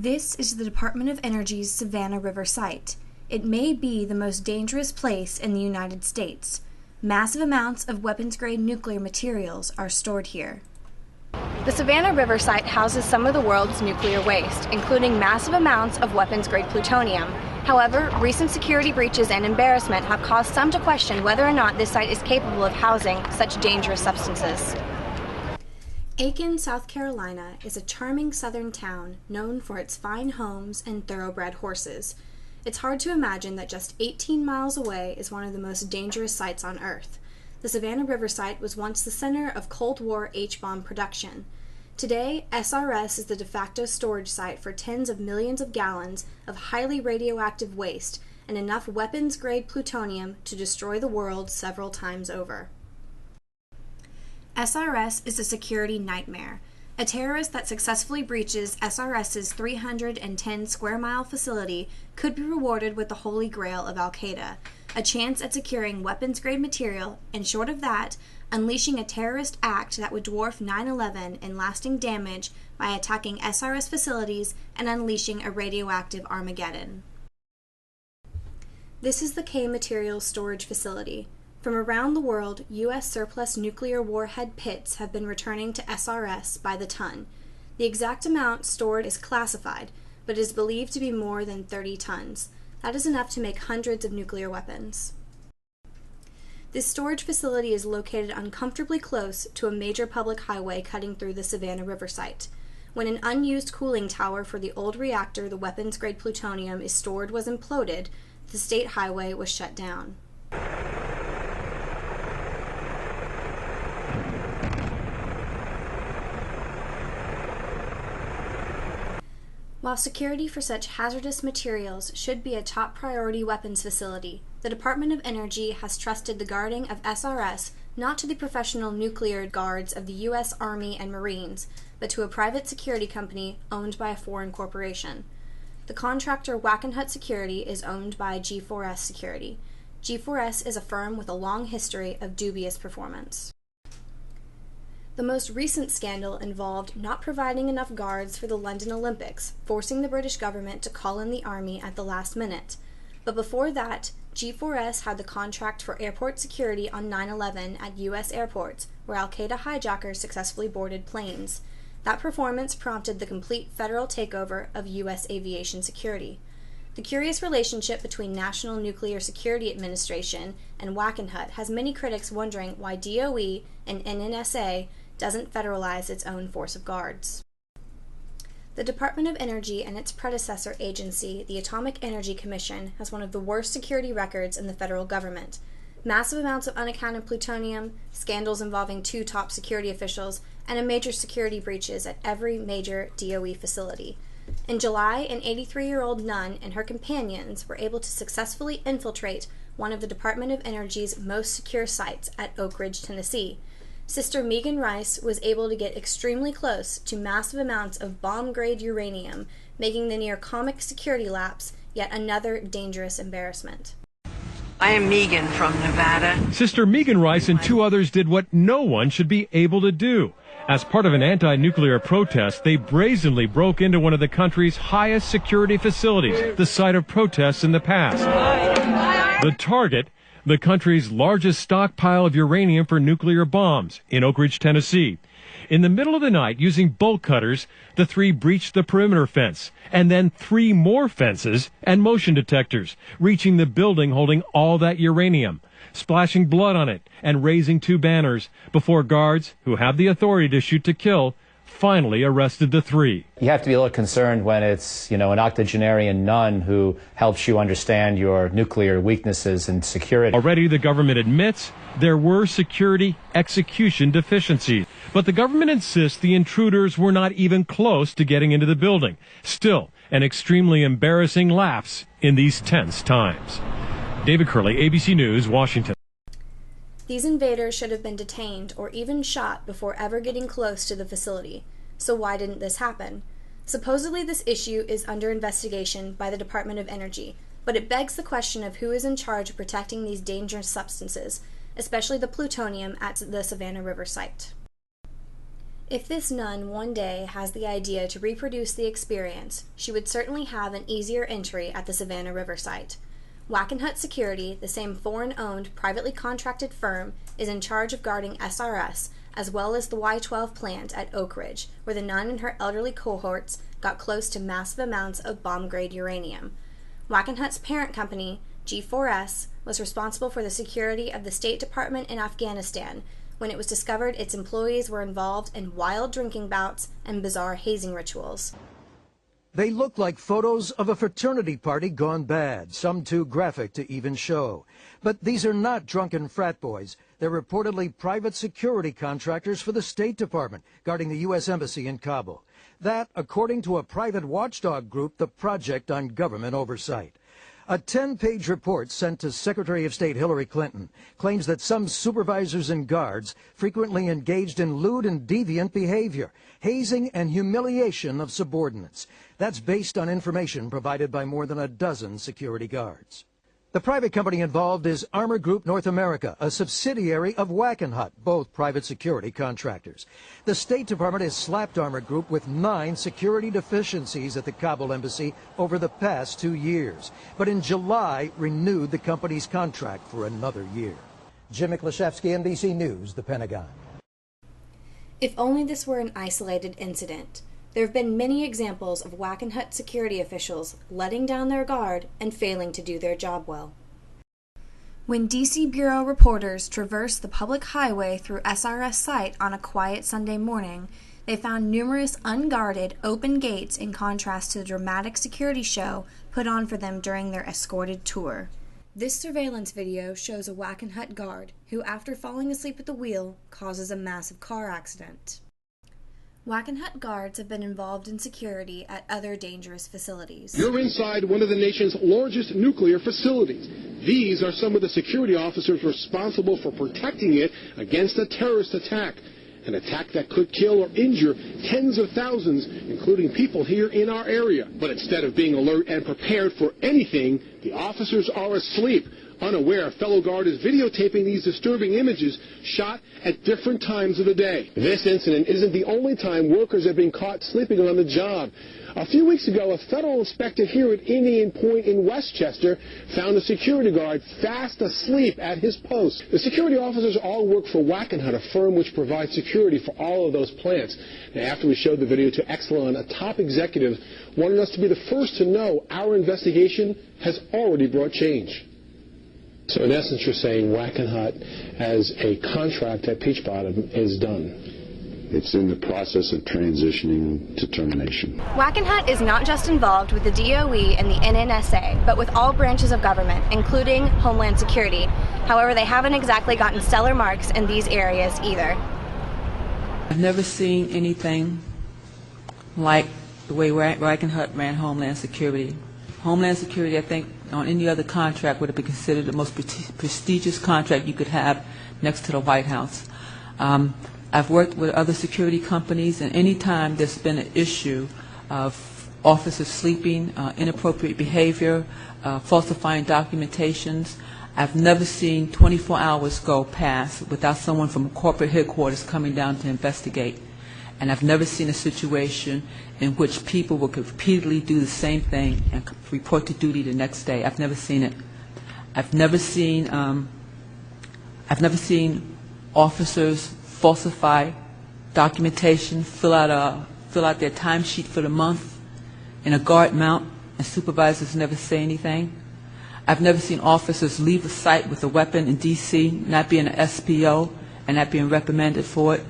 This is the Department of Energy's Savannah River Site. It may be the most dangerous place in the United States. Massive amounts of weapons-grade nuclear materials are stored here. The Savannah River Site houses some of the world's nuclear waste, including massive amounts of weapons-grade plutonium. However, recent security breaches and embarrassment have caused some to question whether or not this site is capable of housing such dangerous substances. Aiken, South Carolina is a charming southern town known for its fine homes and thoroughbred horses. It's hard to imagine that just 18 miles away is one of the most dangerous sites on Earth. The Savannah River Site was once the center of Cold War H-bomb production. Today, SRS is the de facto storage site for tens of millions of gallons of highly radioactive waste and enough weapons-grade plutonium to destroy the world several times over. SRS is a security nightmare. A terrorist that successfully breaches SRS's 310 square mile facility could be rewarded with the holy grail of Al-Qaeda, a chance at securing weapons-grade material, and short of that, unleashing a terrorist act that would dwarf 9/11 in lasting damage by attacking SRS facilities and unleashing a radioactive Armageddon. This is the K Materials Storage Facility. From around the world, U.S. surplus nuclear warhead pits have been returning to SRS by the ton. The exact amount stored is classified, but is believed to be more than 30 tons. That is enough to make hundreds of nuclear weapons. This storage facility is located uncomfortably close to a major public highway cutting through the Savannah River Site. When an unused cooling tower for the old reactor the weapons-grade plutonium is stored was imploded, the state highway was shut down. While security for such hazardous materials should be a top priority weapons facility, the Department of Energy has trusted the guarding of SRS not to the professional nuclear guards of the U.S. Army and Marines, but to a private security company owned by a foreign corporation. The contractor Wackenhut Security is owned by G4S Security. G4S is a firm with a long history of dubious performance. The most recent scandal involved not providing enough guards for the London Olympics, forcing the British government to call in the army at the last minute. But before that, G4S had the contract for airport security on 9/11 at U.S. airports, where Al-Qaeda hijackers successfully boarded planes. That performance prompted the complete federal takeover of U.S. aviation security. The curious relationship between National Nuclear Security Administration and Wackenhut has many critics wondering why DOE and NNSA doesn't federalize its own force of guards. The Department of Energy and its predecessor agency, the Atomic Energy Commission, has one of the worst security records in the federal government. Massive amounts of unaccounted plutonium, scandals involving 2 top security officials, and major security breaches at every major DOE facility. In July, an 83-year-old nun and her companions were able to successfully infiltrate one of the Department of Energy's most secure sites at Oak Ridge, Tennessee. Sister Megan Rice was able to get extremely close to massive amounts of bomb-grade uranium, making the near-comic security lapse yet another dangerous embarrassment. I am Megan from Nevada. Sister Megan Rice and 2 others did what no one should be able to do. As part of an anti-nuclear protest, they brazenly broke into one of the country's highest security facilities, the site of protests in the past. The target, the country's largest stockpile of uranium for nuclear bombs in Oak Ridge, Tennessee. In the middle of the night, using bolt cutters, the 3 breached the perimeter fence, and then 3 more fences and motion detectors, reaching the building holding all that uranium, splashing blood on it, and raising 2 banners before guards, who have the authority to shoot to kill, finally arrested the 3. You have to be a little concerned when it's, an octogenarian nun who helps you understand your nuclear weaknesses and security. Already the government admits there were security execution deficiencies, but the government insists the intruders were not even close to getting into the building. Still, an extremely embarrassing lapse in these tense times. David Curley, ABC News, Washington. These invaders should have been detained or even shot before ever getting close to the facility. So why didn't this happen? Supposedly this issue is under investigation by the Department of Energy, but it begs the question of who is in charge of protecting these dangerous substances, especially the plutonium at the Savannah River Site. If this nun one day has the idea to reproduce the experience, she would certainly have an easier entry at the Savannah River Site. Wackenhut Security, the same foreign-owned, privately contracted firm, is in charge of guarding SRS, as well as the Y-12 plant at Oak Ridge, where the nun and her elderly cohorts got close to massive amounts of bomb-grade uranium. Wackenhut's parent company, G4S, was responsible for the security of the State Department in Afghanistan when it was discovered its employees were involved in wild drinking bouts and bizarre hazing rituals. They look like photos of a fraternity party gone bad, some too graphic to even show. But these are not drunken frat boys. They're reportedly private security contractors for the State Department, guarding the U.S. Embassy in Kabul. That, according to a private watchdog group, the Project on Government Oversight. A 10-page report sent to Secretary of State Hillary Clinton claims that some supervisors and guards frequently engaged in lewd and deviant behavior, hazing and humiliation of subordinates. That's based on information provided by more than a dozen security guards. The private company involved is Armor Group North America, a subsidiary of Wackenhut, both private security contractors. The State Department has slapped Armor Group with 9 security deficiencies at the Kabul embassy over the past 2 years, but in July renewed the company's contract for another year. Jim Miklashevsky, NBC News, the Pentagon. If only this were an isolated incident. There have been many examples of Wackenhut security officials letting down their guard and failing to do their job well. When D.C. Bureau reporters traversed the public highway through SRS site on a quiet Sunday morning, they found numerous unguarded, open gates in contrast to the dramatic security show put on for them during their escorted tour. This surveillance video shows a Wackenhut guard who, after falling asleep at the wheel, causes a massive car accident. Wackenhut guards have been involved in security at other dangerous facilities. You're inside one of the nation's largest nuclear facilities. These are some of the security officers responsible for protecting it against a terrorist attack. An attack that could kill or injure tens of thousands, including people here in our area. But instead of being alert and prepared for anything, the officers are asleep. Unaware, a fellow guard is videotaping these disturbing images shot at different times of the day. This incident isn't the only time workers have been caught sleeping on the job. A few weeks ago, a federal inspector here at Indian Point in Westchester found a security guard fast asleep at his post. The security officers all work for Wackenhut, a firm which provides security for all of those plants. Now, after we showed the video to Exelon, a top executive wanted us to be the first to know our investigation has already brought change. So in essence, you're saying Wackenhut as a contract at Peach Bottom is done? It's in the process of transitioning to termination. Wackenhut is not just involved with the DOE and the NNSA, but with all branches of government, including Homeland Security. However, they haven't exactly gotten stellar marks in these areas either. I've never seen anything like the way Wackenhut ran Homeland Security. Homeland Security, I think, on any other contract would have been considered the most prestigious contract you could have next to the White House. I've worked with other security companies, and any time there's been an issue of officers sleeping, inappropriate behavior, falsifying documentations, I've never seen 24 hours go past without someone from corporate headquarters coming down to investigate. And I've never seen a situation in which people will repeatedly do the same thing and report to duty the next day. I've never seen it. I've never seen officers falsify documentation, fill out their timesheet for the month in a guard mount, and supervisors never say anything. I've never seen officers leave a site with a weapon in D.C., not being an SPO, and not being reprimanded for it.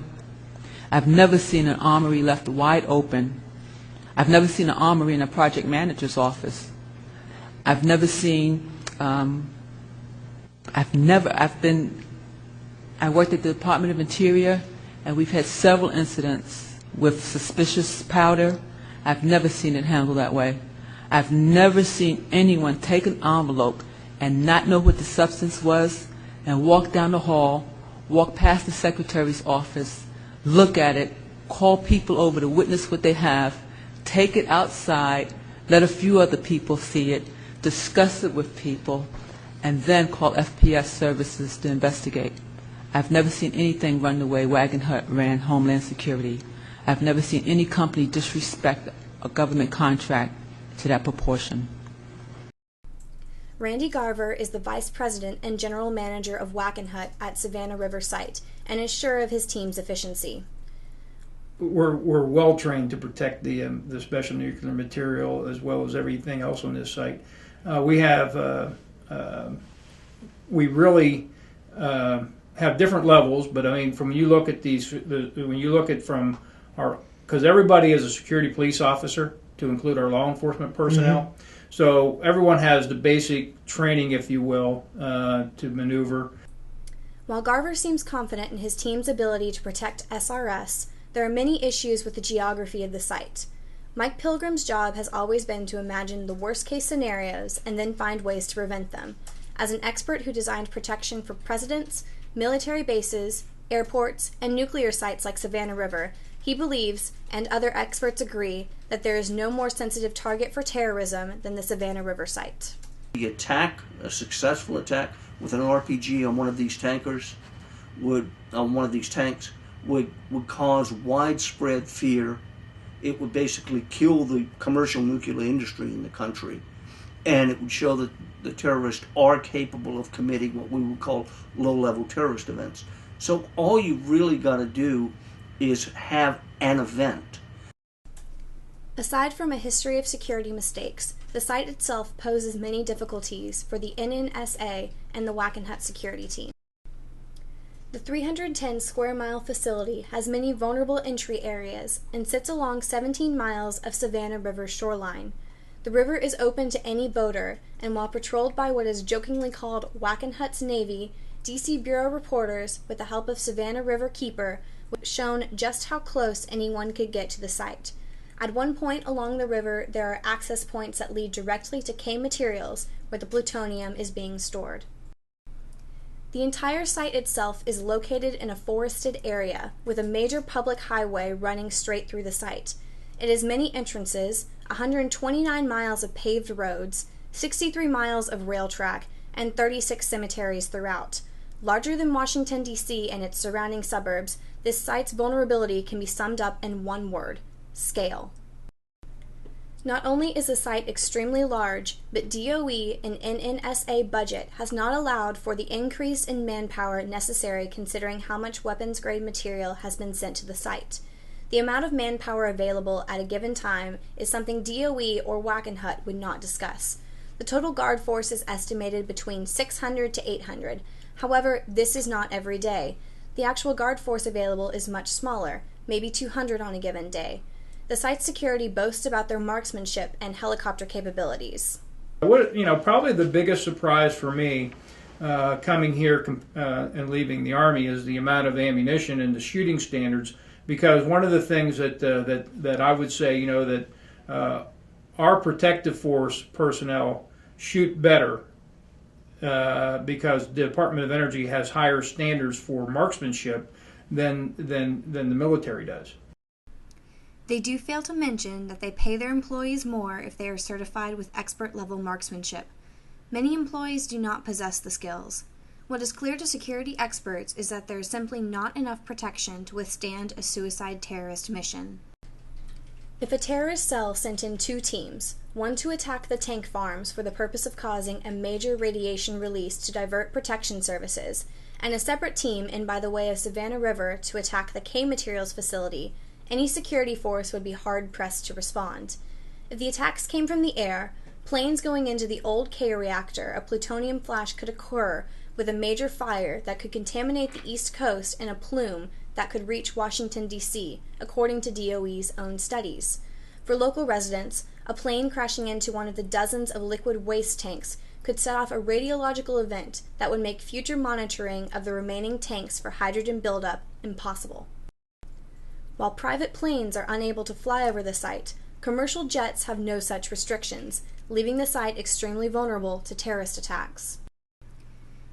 I've never seen an armory left wide open. I've never seen an armory in a project manager's office. I've never seen, I worked at the Department of Interior, and we've had several incidents with suspicious powder. I've never seen it handled that way. I've never seen anyone take an envelope and not know what the substance was and walk down the hall, walk past the secretary's office, look at it, call people over to witness what they have, take it outside, let a few other people see it, discuss it with people, and then call FPS services to investigate. I've never seen anything run the way Wackenhut ran Homeland Security. I've never seen any company disrespect a government contract to that proportion. Randy Garver is the Vice President and General Manager of Wackenhut at Savannah River Site and is sure of his team's efficiency. We're well trained to protect the special nuclear material as well as everything else on this site. We really have different levels, but I mean, from when you look at these, when you look at from our, because everybody is a security police officer, to include our law enforcement personnel. Mm-hmm. So everyone has the basic training, if you will, to maneuver. While Garver seems confident in his team's ability to protect SRS, there are many issues with the geography of the site. Mike Pilgrim's job has always been to imagine the worst-case scenarios and then find ways to prevent them. As an expert who designed protection for presidents, military bases, airports, and nuclear sites like Savannah River, he believes, and other experts agree, that there is no more sensitive target for terrorism than the Savannah River Site. The attack, a successful attack with an RPG on one of these tankers, would cause widespread fear. It would basically kill the commercial nuclear industry in the country, and it would show that the terrorists are capable of committing what we would call low-level terrorist events. So all you've really got to do is have an event. Aside from a history of security mistakes, the site itself poses many difficulties for the NNSA and the Wackenhut security team. The 310 square mile facility has many vulnerable entry areas and sits along 17 miles of Savannah River shoreline. The river is open to any boater, and while patrolled by what is jokingly called Wackenhut's Navy, D.C. Bureau reporters, with the help of Savannah River Keeper, shown just how close anyone could get to the site. At one point along the river, there are access points that lead directly to K Materials, where the plutonium is being stored. The entire site itself is located in a forested area, with a major public highway running straight through the site. It has many entrances, 129 miles of paved roads, 63 miles of rail track, and 36 cemeteries throughout. Larger than Washington, D.C. and its surrounding suburbs, this site's vulnerability can be summed up in one word: scale. Not only is the site extremely large, but DOE and NNSA budget has not allowed for the increase in manpower necessary considering how much weapons-grade material has been sent to the site. The amount of manpower available at a given time is something DOE or Wackenhut would not discuss. The total guard force is estimated between 600 to 800. However, this is not every day. The actual guard force available is much smaller, maybe 200 on a given day. The site's security boasts about their marksmanship and helicopter capabilities. Probably the biggest surprise for me coming here and leaving the Army is the amount of ammunition and the shooting standards. Because one of the things that I would say, that our protective force personnel shoot better because the Department of Energy has higher standards for marksmanship than the military does. They do fail to mention that they pay their employees more if they are certified with expert-level marksmanship. Many employees do not possess the skills. What is clear to security experts is that there is simply not enough protection to withstand a suicide terrorist mission. If a terrorist cell sent in two teams, one to attack the tank farms for the purpose of causing a major radiation release to divert protection services, and a separate team in by the way of Savannah River to attack the K Materials facility, any security force would be hard-pressed to respond. If the attacks came from the air, planes going into the old K reactor, a plutonium flash could occur with a major fire that could contaminate the East Coast in a plume that could reach Washington, D.C., according to DOE's own studies. For local residents, a plane crashing into one of the dozens of liquid waste tanks could set off a radiological event that would make future monitoring of the remaining tanks for hydrogen buildup impossible. While private planes are unable to fly over the site, commercial jets have no such restrictions, leaving the site extremely vulnerable to terrorist attacks.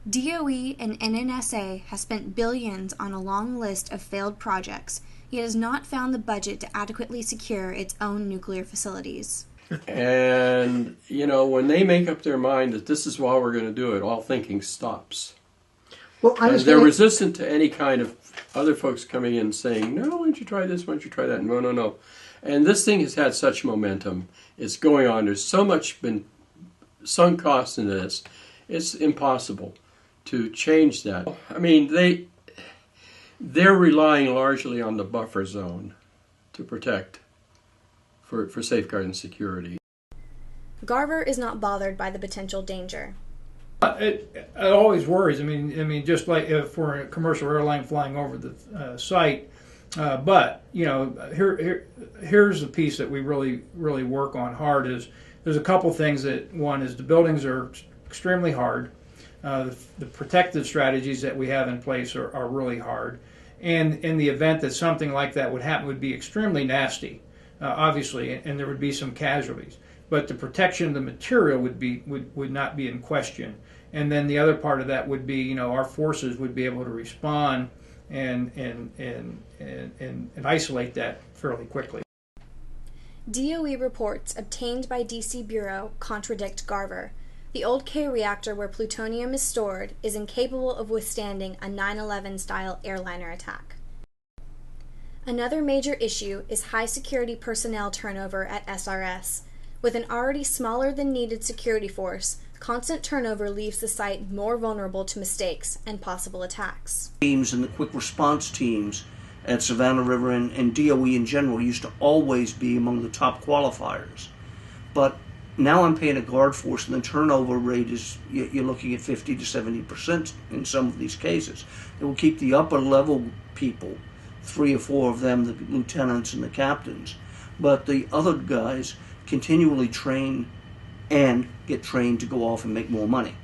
DOE and NNSA has spent billions on a long list of failed projects, yet has not found the budget to adequately secure its own nuclear facilities. And, when they make up their mind that this is why we're going to do it, all thinking stops. Well, they're resistant to any kind of other folks coming in saying, no, why don't you try this, why don't you try that? No, no, no. And this thing has had such momentum. It's going on. There's so much been sunk cost into this. It's impossible to change that. I mean, they're relying largely on the buffer zone to protect for safeguard and security. Garver is not bothered by the potential danger. It always worries. I mean, just like for a commercial airline flying over the site. But you know, here's the piece that we really work on hard. Is there's a couple things that one is the buildings are extremely hard. The protective strategies that we have in place are really hard. And in the event that something like that would happen, would be extremely nasty, obviously, and there would be some casualties. But the protection of the material would not be in question. And then the other part of that would be, you know, our forces would be able to respond and isolate that fairly quickly. DOE reports obtained by DC Bureau contradict Garver. The old K reactor where plutonium is stored is incapable of withstanding a 9/11 style airliner attack. Another major issue is high security personnel turnover at SRS. With an already smaller than needed security force, constant turnover leaves the site more vulnerable to mistakes and possible attacks. Teams and the quick response teams at Savannah River and DOE in general used to always be among the top qualifiers. But now I'm paying a guard force, and the turnover rate is, you're looking at 50 to 70% in some of these cases. It will keep the upper level people, 3 or 4 of them, the lieutenants and the captains, but the other guys continually train and get trained to go off and make more money.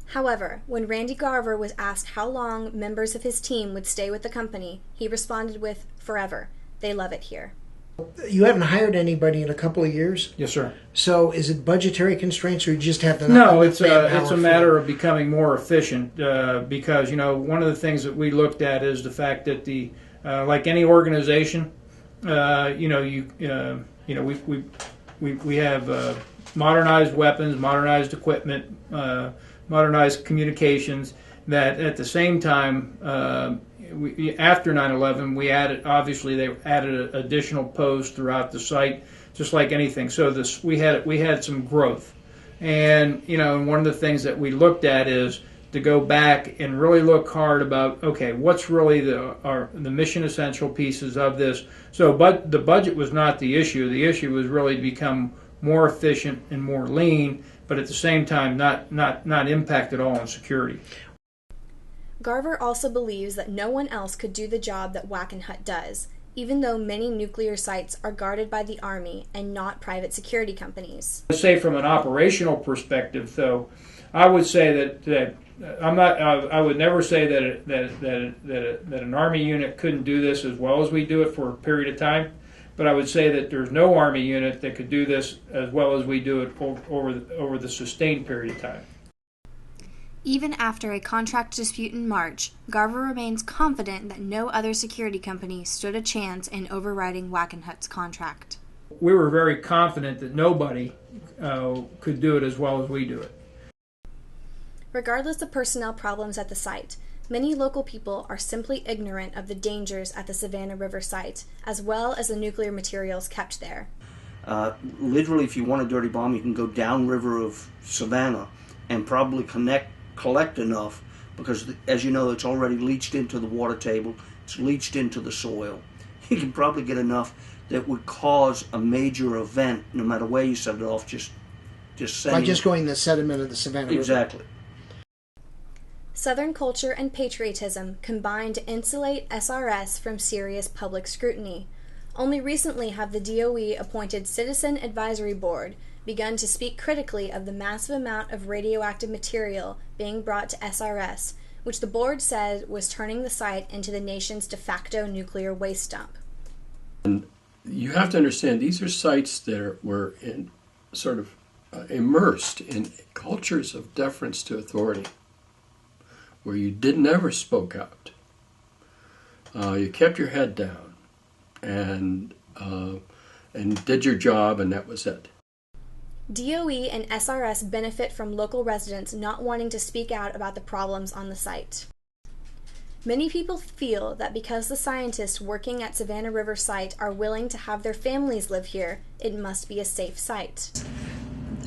However, when Randy Garver was asked how long members of his team would stay with the company, he responded with, "Forever. They love it here." You haven't hired anybody in a couple of years? Yes, sir. So is it budgetary constraints, or you just have to... No, it's a matter of becoming more efficient because, you know, one of the things that we looked at is the fact that like any organization, we have modernized weapons, modernized equipment, modernized communications, that at the same time, after 9/11, they added additional posts throughout the site, just like anything. So we had some growth, and you know, one of the things that we looked at is to go back and really look hard about, okay, what's really the mission essential pieces of this. So, but the budget was not the issue. The issue was really to become more efficient and more lean, but at the same time not impact at all on security. Garver also believes that no one else could do the job that Wackenhut does, even though many nuclear sites are guarded by the Army and not private security companies. I say from an operational perspective, though, I would say that I'm not. I would never say that an Army unit couldn't do this as well as we do it for a period of time. But I would say that there's no Army unit that could do this as well as we do it over the sustained period of time. Even after a contract dispute in March, Garver remains confident that no other security company stood a chance in overriding Wackenhut's contract. We were very confident that nobody could do it as well as we do it. Regardless of personnel problems at the site, many local people are simply ignorant of the dangers at the Savannah River Site, as well as the nuclear materials kept there. Literally, if you want a dirty bomb, you can go downriver of Savannah and probably collect enough, because, as you know, it's already leached into the water table, it's leached into the soil. You can probably get enough that would cause a major event, no matter where you set it off, just sending... By just going in the sediment of the Savannah River. Exactly. Southern culture and patriotism combine to insulate SRS from serious public scrutiny. Only recently have the DOE-appointed Citizen Advisory Board begun to speak critically of the massive amount of radioactive material being brought to SRS, which the board said was turning the site into the nation's de facto nuclear waste dump. And you have to understand, these are sites that were immersed in cultures of deference to authority, where you never spoke out. You kept your head down and did your job, and that was it. DOE and SRS benefit from local residents not wanting to speak out about the problems on the site. Many people feel that because the scientists working at Savannah River Site are willing to have their families live here, it must be a safe site.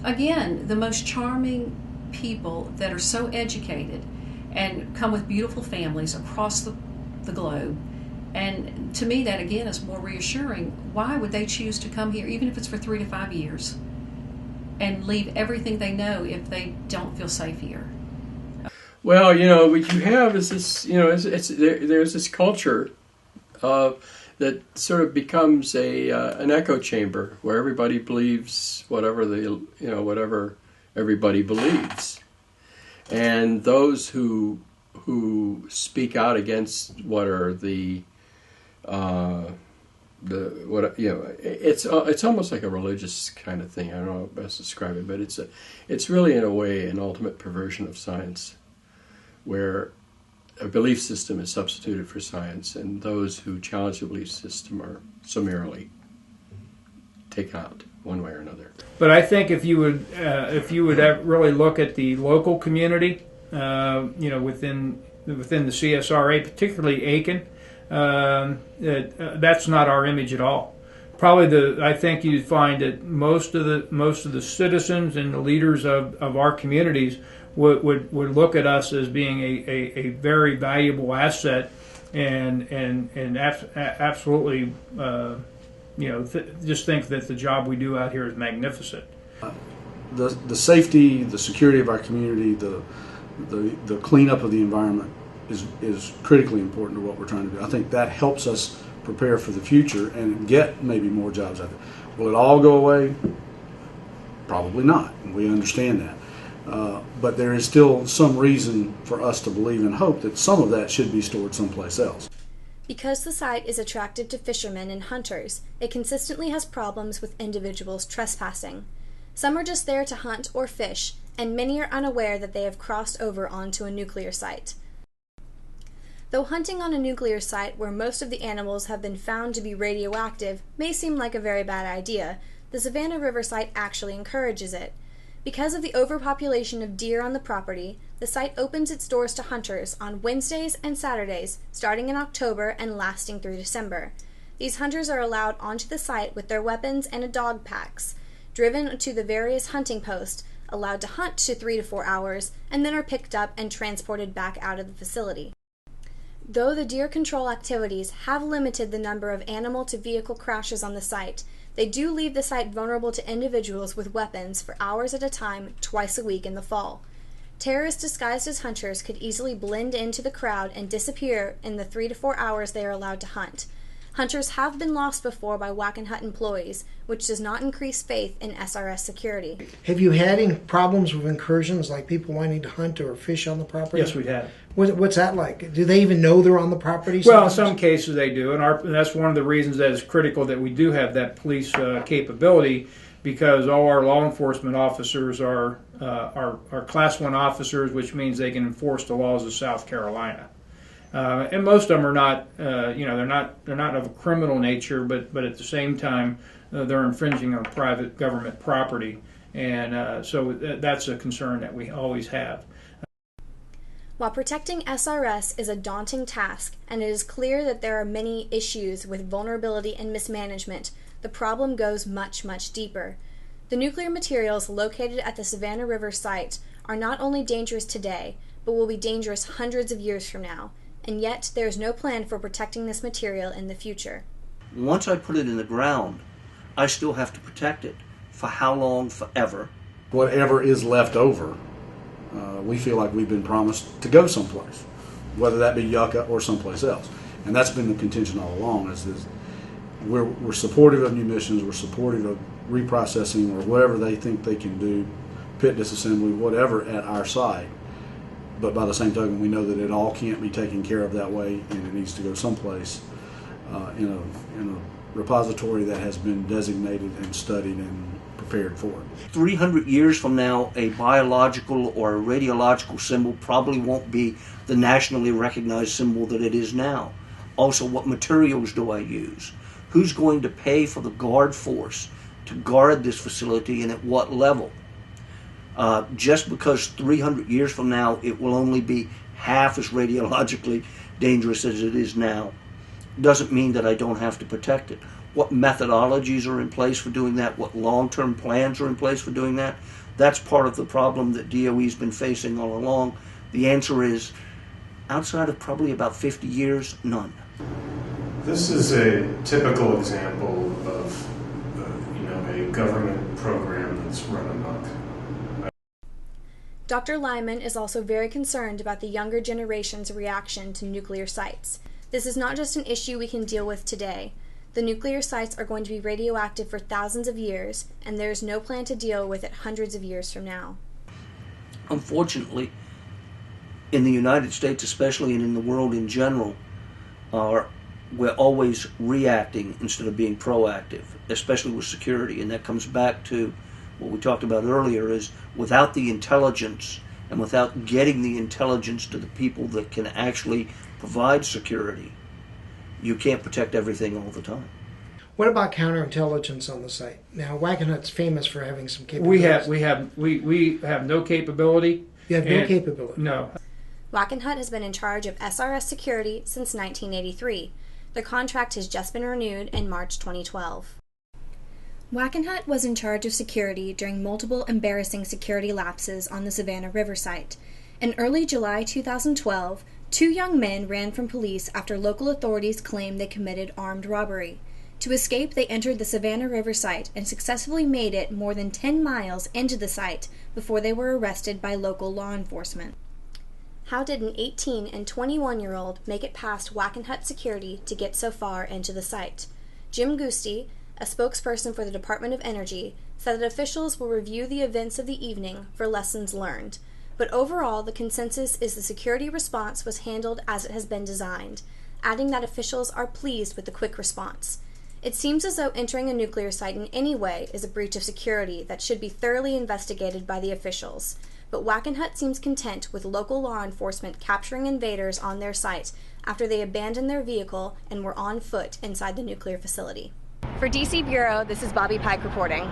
Again, the most charming people that are so educated and come with beautiful families across the globe. And to me, that again is more reassuring. Why would they choose to come here, even if it's for 3 to 5 years, and leave everything they know if they don't feel safe here? Well, what you have is this, there's this culture that sort of becomes an echo chamber where everybody believes whatever everybody believes, and those who speak out against what are it's almost like a religious kind of thing. I don't know how best to describe it, but it's really in a way an ultimate perversion of science, where a belief system is substituted for science, and those who challenge the belief system are summarily taken out one way or another. But I think if you would really look at the local community, within the CSRA, particularly Aiken, that's not our image at all. Probably I think you'd find that most of the citizens and the leaders of our communities would look at us as being a very valuable asset, and absolutely just think that the job we do out here is magnificent. The safety, the security of our community, the cleanup of the environment is critically important to what we're trying to do. I think that helps us prepare for the future and get maybe more jobs out there. Will it all go away? Probably not. We understand that. But there is still some reason for us to believe and hope that some of that should be stored someplace else. Because the site is attractive to fishermen and hunters, it consistently has problems with individuals trespassing. Some are just there to hunt or fish, and many are unaware that they have crossed over onto a nuclear site. Though hunting on a nuclear site where most of the animals have been found to be radioactive may seem like a very bad idea, the Savannah River Site actually encourages it. Because of the overpopulation of deer on the property, the site opens its doors to hunters on Wednesdays and Saturdays, starting in October and lasting through December. These hunters are allowed onto the site with their weapons and dog packs, driven to the various hunting posts, allowed to hunt to 3 to 4 hours, and then are picked up and transported back out of the facility. Though the deer control activities have limited the number of animal-to-vehicle crashes on the site, they do leave the site vulnerable to individuals with weapons for hours at a time, twice a week in the fall. Terrorists disguised as hunters could easily blend into the crowd and disappear in the 3 to 4 hours they are allowed to hunt. Hunters have been lost before by Wackenhut employees, which does not increase faith in SRS security. Have you had any problems with incursions, like people wanting to hunt or fish on the property? Yes, we have. What's that like? Do they even know they're on the property? Well, in some cases they do, and that's one of the reasons that it's critical that we do have that police capability, because all our law enforcement officers are Class 1 officers, which means they can enforce the laws of South Carolina. And most of them are not, they're not of a criminal nature, but at the same time, they're infringing on private government property, and so that's a concern that we always have. While protecting SRS is a daunting task, and it is clear that there are many issues with vulnerability and mismanagement, the problem goes much, much deeper. The nuclear materials located at the Savannah River Site are not only dangerous today, but will be dangerous hundreds of years from now. And yet there is no plan for protecting this material in the future. Once I put it in the ground, I still have to protect it. For how long? Forever. Whatever is left over, we feel like we've been promised to go someplace, whether that be Yucca or someplace else. And that's been the contention all along, is we're supportive of new missions, we're supportive of reprocessing or whatever they think they can do, pit disassembly, whatever, at our site. But by the same token, we know that it all can't be taken care of that way, and it needs to go someplace in a repository that has been designated and studied and prepared for it. 300 years from now, a biological or a radiological symbol probably won't be the nationally recognized symbol that it is now. Also, what materials do I use? Who's going to pay for the guard force to guard this facility and at what level. Just because 300 years from now it will only be half as radiologically dangerous as it is now doesn't mean that I don't have to protect it. What methodologies are in place for doing that? What long-term plans are in place for doing that? That's part of the problem that DOE's been facing all along. The answer is, outside of probably about 50 years, none. This is a typical example of a government program that's run amok. Dr. Lyman is also very concerned about the younger generation's reaction to nuclear sites. This is not just an issue we can deal with today. The nuclear sites are going to be radioactive for thousands of years, and there is no plan to deal with it hundreds of years from now. Unfortunately, in the United States especially, and in the world in general, we're always reacting instead of being proactive, especially with security. And that comes back to what we talked about earlier, is without the intelligence and without getting the intelligence to the people that can actually provide security, you can't protect everything all the time. What about counterintelligence on the site? Now, Wackenhut's famous for having some capabilities. We have no capability. You have no capability? No. Wackenhut has been in charge of SRS security since 1983. The contract has just been renewed in March 2012. Wackenhut was in charge of security during multiple embarrassing security lapses on the Savannah River Site. In early July 2012, 2 young men ran from police after local authorities claimed they committed armed robbery. To escape, they entered the Savannah River Site and successfully made it more than 10 miles into the site before they were arrested by local law enforcement. How did an 18 and 21-year-old make it past Wackenhut security to get so far into the site? Jim Gusti, a spokesperson for the Department of Energy, said that officials will review the events of the evening for lessons learned. But overall, the consensus is the security response was handled as it has been designed, adding that officials are pleased with the quick response. It seems as though entering a nuclear site in any way is a breach of security that should be thoroughly investigated by the officials. But Wackenhut seems content with local law enforcement capturing invaders on their site after they abandoned their vehicle and were on foot inside the nuclear facility. For DC Bureau, this is Bobby Pike reporting.